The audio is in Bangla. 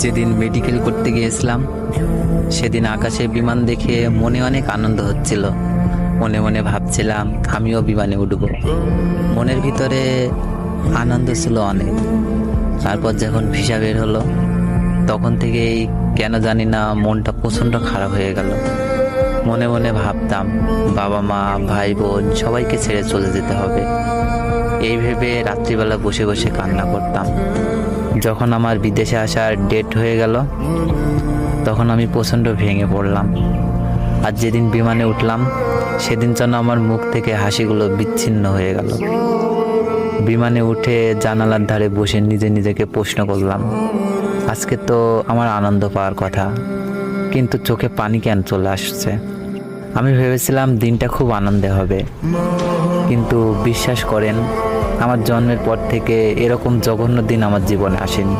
যেদিন মেডিকেল করতে গিয়েছিলাম সেদিন আকাশে বিমান দেখে মনে অনেক আনন্দ হচ্ছিল। মনে মনে ভাবছিলাম আমিও বিমানে উঠব। মনের ভিতরে আনন্দ ছিল অনেক। তারপর যখন ভিসা বের হলো তখন থেকেই কেন জানি না মনটা প্রচণ্ড খারাপ হয়ে গেল। মনে মনে ভাবতাম বাবা মা ভাই বোন সবাইকে ছেড়ে চলে যেতে হবে। এই ভেবে রাত্রিবেলা বসে বসে কান্না করতাম। যখন আমার বিদেশে আসার ডেট হয়ে গেল তখন আমি প্রচণ্ড ভেঙে পড়লাম। আর যেদিন বিমানে উঠলাম সেদিন যেন আমার মুখ থেকে হাসিগুলো বিচ্ছিন্ন হয়ে গেল। বিমানে উঠে জানালার ধারে বসে নিজেকে প্রশ্ন করলাম, আজকে তো আমার আনন্দ পাওয়ার কথা, কিন্তু চোখে পানি কেন চলে আসছে। আমি ভেবেছিলাম দিনটা খুব আনন্দে হবে, কিন্তু বিশ্বাস করেন আমার জন্মের পর থেকে এরকম জঘন্য দিন আমার জীবনে আসেনি।